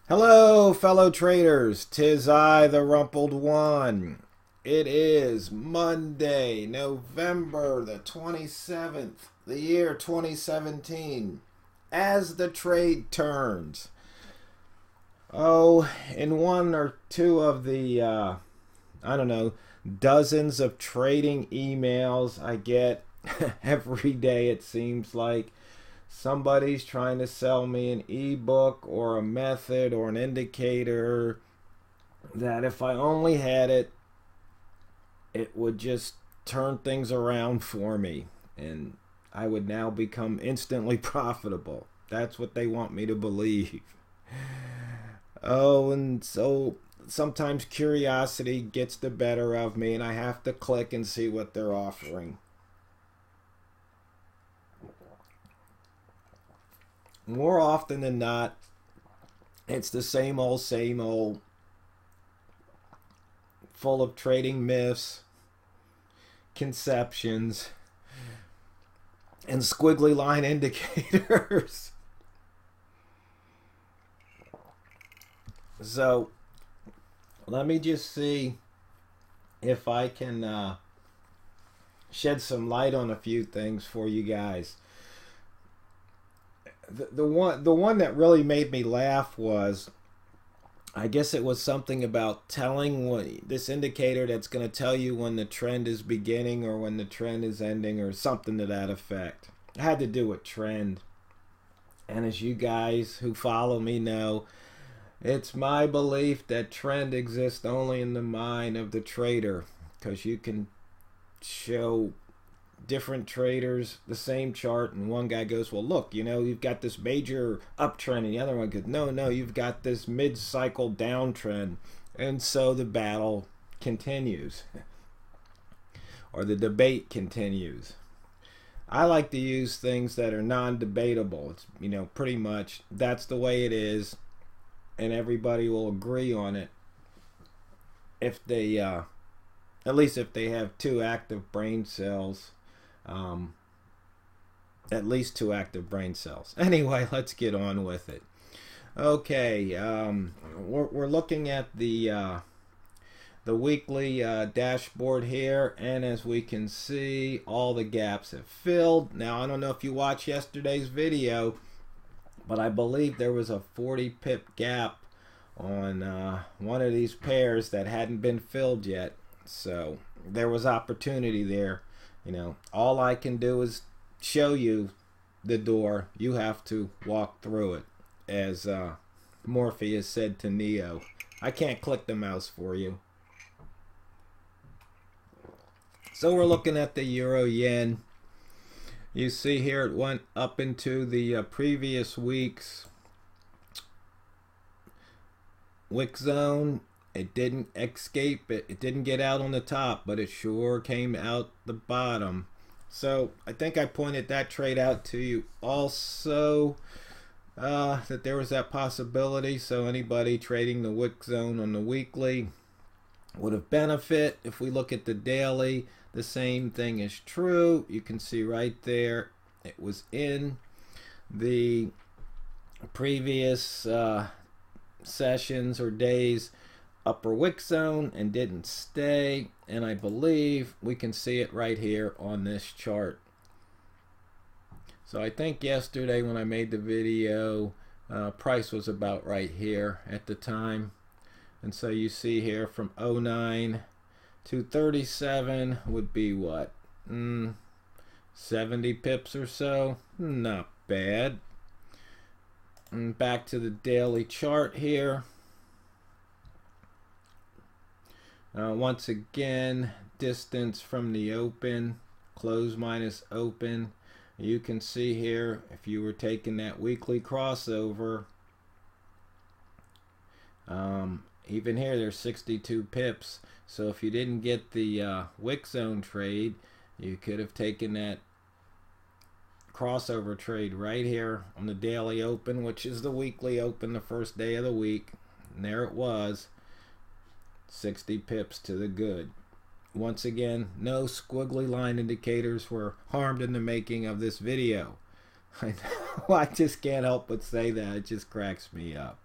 Hello, fellow traders. 'Tis I, the Rumpled One. It is Monday, November the 27th, the year 2017. As the trade turns. Oh, in one or two of the, I don't know, dozens of trading emails I get every day, it seems like. Somebody's trying to sell me an ebook or a method or an indicator that if I only had it, it would just turn things around for me and I would now become instantly profitable. That's what they want me to believe. Oh, and so sometimes curiosity gets the better of me and I have to click and see what they're offering. More often than not, it's the same old, full of trading myths, conceptions, and squiggly line indicators. So, let me just see if I can shed some light on a few things for you guys. The one that really made me laugh was, I guess it was something about telling this indicator that's going to tell you when the trend is beginning or when the trend is ending or something to that effect. It had to do with trend. And as you guys who follow me know, it's my belief that trend exists only in the mind of the trader, because you can show different traders the same chart and one guy goes, well, look, you've got this major uptrend, and the other one goes, no, you've got this mid-cycle downtrend. And so the battle continues or the debate continues. I like to use things that are non-debatable. It's pretty much that's the way it is and everybody will agree on it if they at least if they have two active brain cells. At least two active brain cells. Anyway, let's get on with it. Okay, we're looking at the weekly dashboard here, and as we can see, all the gaps have filled. Now, I don't know if you watched yesterday's video, but I believe there was a 40 pip gap on one of these pairs that hadn't been filled yet. So there was opportunity there. All I can do is show you the door. You have to walk through it, as Morpheus said to Neo. I can't click the mouse for you. So we're looking at the euro yen. You see here it went up into the previous week's wick zone. It didn't escape it. It didn't get out on the top, but it sure came out the bottom. So I think I pointed that trade out to you also, that there was that possibility. So anybody trading the wick zone on the weekly would have benefit. If we look at the daily, the same thing is true. You can see right there it was in the previous sessions or days upper wick zone and didn't stay, and I believe we can see it right here on this chart. So I think yesterday when I made the video, price was about right here at the time, and so you see here from 09 to 37 would be what, 70 pips or so. Not bad. And back to the daily chart here. Once again, distance from the open, close minus open. You can see here, if you were taking that weekly crossover, even here there's 62 pips. So if you didn't get the wick zone trade, you could have taken that crossover trade right here on the daily open, which is the weekly open, the first day of the week. And there it was. 60 pips to the good. Once again, no squiggly line indicators were harmed in the making of this video. I know, I just can't help but say that. It just cracks me up.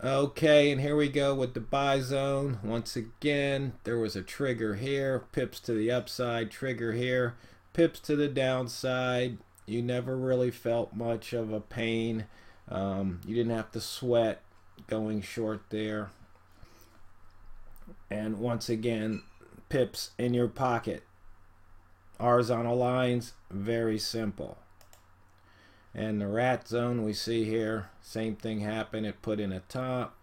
Okay, and here we go with the buy zone. Once again, there was a trigger here, pips to the upside, trigger here, pips to the downside. You never really felt much of a pain. You didn't have to sweat going short there. And once again, pips in your pocket. Horizontal lines, very simple. And the rat zone we see here, same thing happened. It put in a top,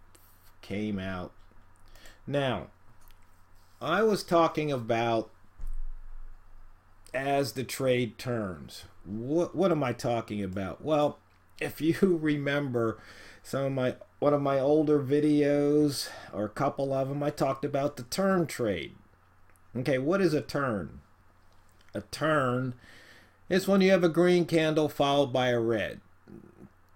came out. Now, I was talking about as the trade turns. What am I talking about? Well, if you remember one of my older videos, or a couple of them, I talked about the turn trade. Okay, what is a turn? A turn is when you have a green candle followed by a red.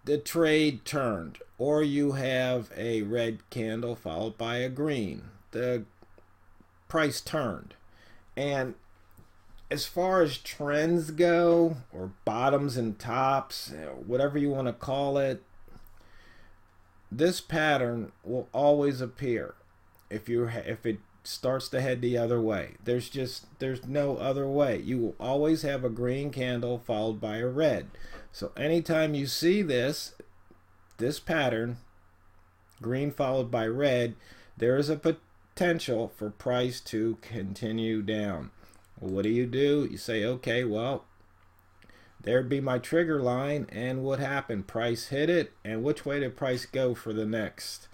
The trade turned. Or you have a red candle followed by a green. The price turned. And as far as trends go, or bottoms and tops, whatever you want to call it, this pattern will always appear if it starts to head the other way. There's no other way. You will always have a green candle followed by a red. So anytime you see this pattern, green followed by red, there is a potential for price to continue down. Well, what do? You say, okay, well, there'd be my trigger line, and what happened? Price hit it, and which way did price go for the next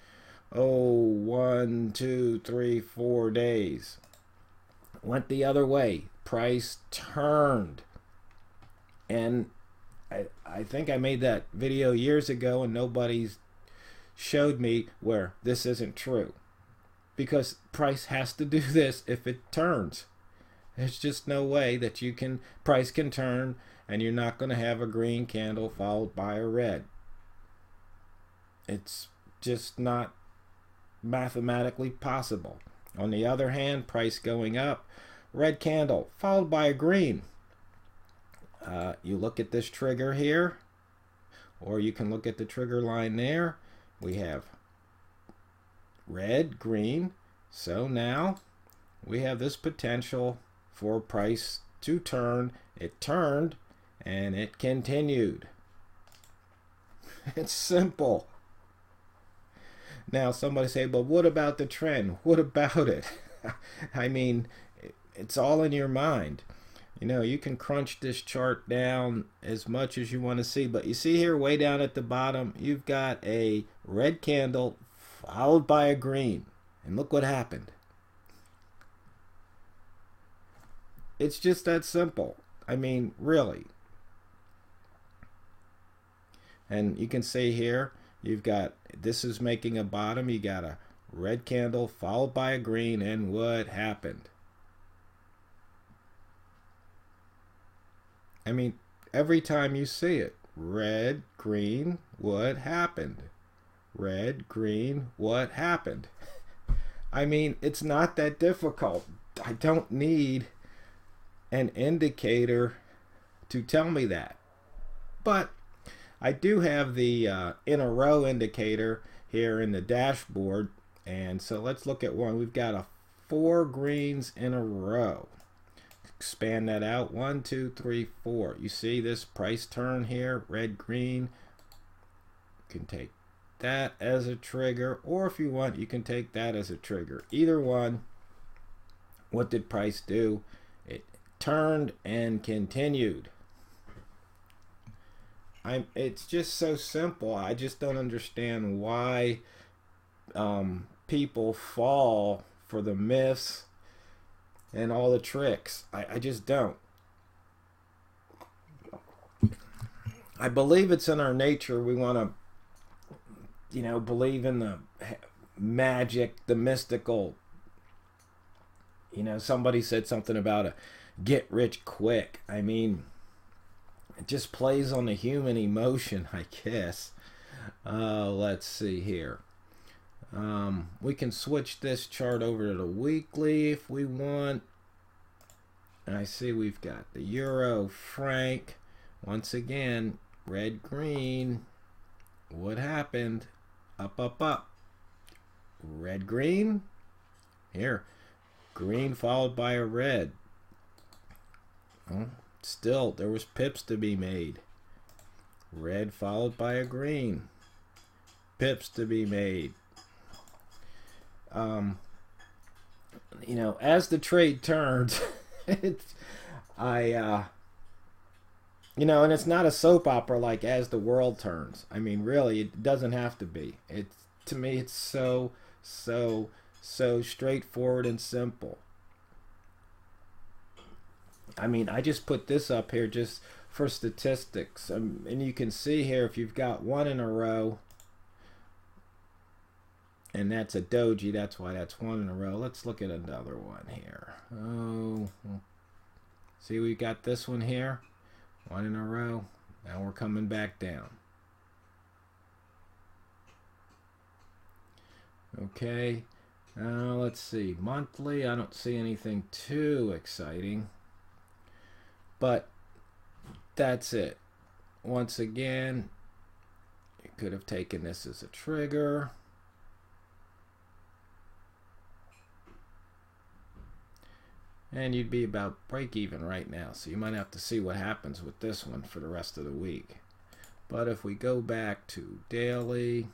1, 2, 3, 4 days? Went the other way. Price turned. And I think I made that video years ago, and nobody's showed me where this isn't true. Because price has to do this if it turns. There's just no way that price can turn and you're not going to have a green candle followed by a red. It's just not mathematically possible. On the other hand, price going up, red candle followed by a green. You look at this trigger here, or you can look at the trigger line there. We have red, green. So now we have this potential for price to turn. It turned and it continued. It's simple. Now somebody say, but what about the trend? What about it? I mean, it's all in your mind. You can crunch this chart down as much as you want to see, but you see here way down at the bottom, you've got a red candle followed by a green. And look what happened. It's just that simple. I mean, really. And you can see here, this is making a bottom. You got a red candle followed by a green, and what happened? I mean, every time you see it, red, green, what happened? Red, green, what happened? I mean, it's not that difficult. I don't need an indicator to tell me that. But I do have the in a row indicator here in the dashboard. And so let's look at one. We've got 4 greens in a row. Expand that out. 1, 2, 3, 4. You see this price turn here, red, green. You can take that as a trigger, or if you want, you can take that as a trigger. Either one. What did price do? It turned and continued. It's just so simple. I just don't understand why people fall for the myths and all the tricks. I just don't. I believe it's in our nature. We want to, believe in the magic, the mystical. Somebody said something about a get rich quick. I mean, it just plays on the human emotion, I guess. Let's see here. We can switch this chart over to the weekly if we want. And I see we've got the euro, franc. Once again, red, green. What happened? Up, up, up. red, green. Here, green followed by a red. Well, still, there was pips to be made. Red followed by a green. Pips to be made. You know, as the trade turns, you know, and it's not a soap opera like As the World Turns. I mean, really, it doesn't have to be. To me, it's so straightforward and simple. I mean, I just put this up here just for statistics. And you can see here, if you've got one in a row, and that's a doji, that's why that's one in a row. Let's look at another one here. Oh, see, we got this one here, one in a row. Now we're coming back down. Okay, let's see. Monthly, I don't see anything too exciting. But that's it. Once again, you could have taken this as a trigger. And you'd be about break even right now. So you might have to see what happens with this one for the rest of the week. But if we go back to daily,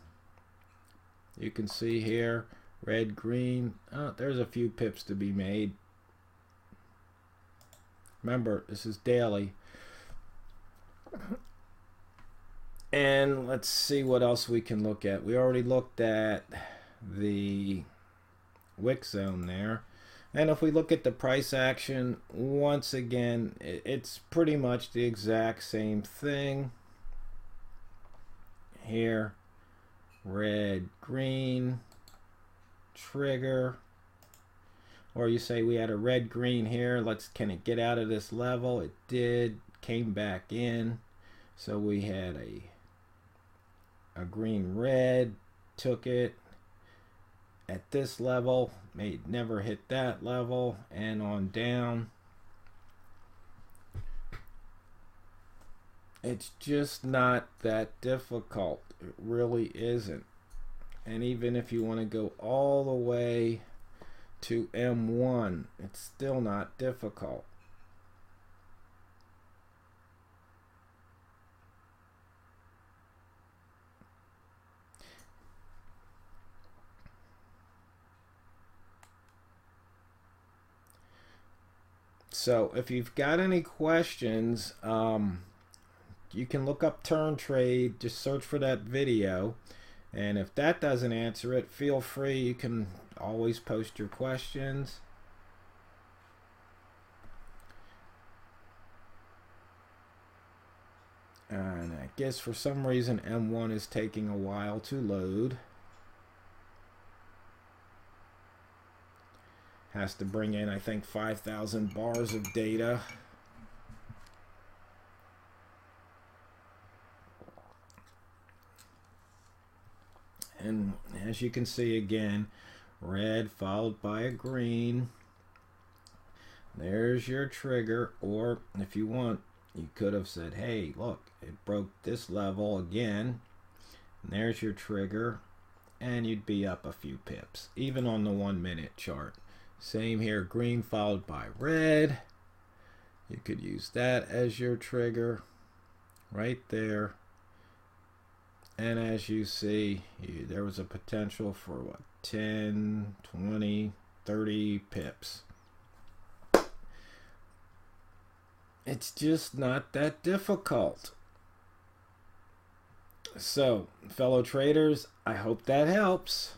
you can see here, red, green. Oh, there's a few pips to be made. Remember, this is daily. And let's see what else we can look at. We already looked at the wick zone there. And if we look at the price action, once again, it's pretty much the exact same thing. Here, red, green, trigger. Or you say we had a red green here, can it get out of this level? It did, came back in. So we had a green red, took it at this level, never hit that level, and on down. It's just not that difficult. It really isn't. And even if you want to go all the way to M1, it's still not difficult. So if you've got any questions, you can look up turn trade, just search for that video, and if that doesn't answer it, feel free, you can always post your questions. And I guess for some reason M1 is taking a while to load. Has to bring in, I think, 5,000 bars of data. And as you can see again, red followed by a green. There's your trigger. Or if you want, you could have said, hey, look, it broke this level again. And there's your trigger. And you'd be up a few pips, even on the 1 minute chart. Same here, green followed by red. You could use that as your trigger right there. And as you see, there was a potential for what, 10, 20, 30 pips. It's just not that difficult. So, fellow traders, I hope that helps.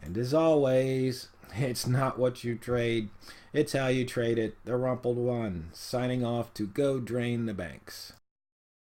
And as always, it's not what you trade, it's how you trade it. TheRumpledOne signing off to go drain the banks.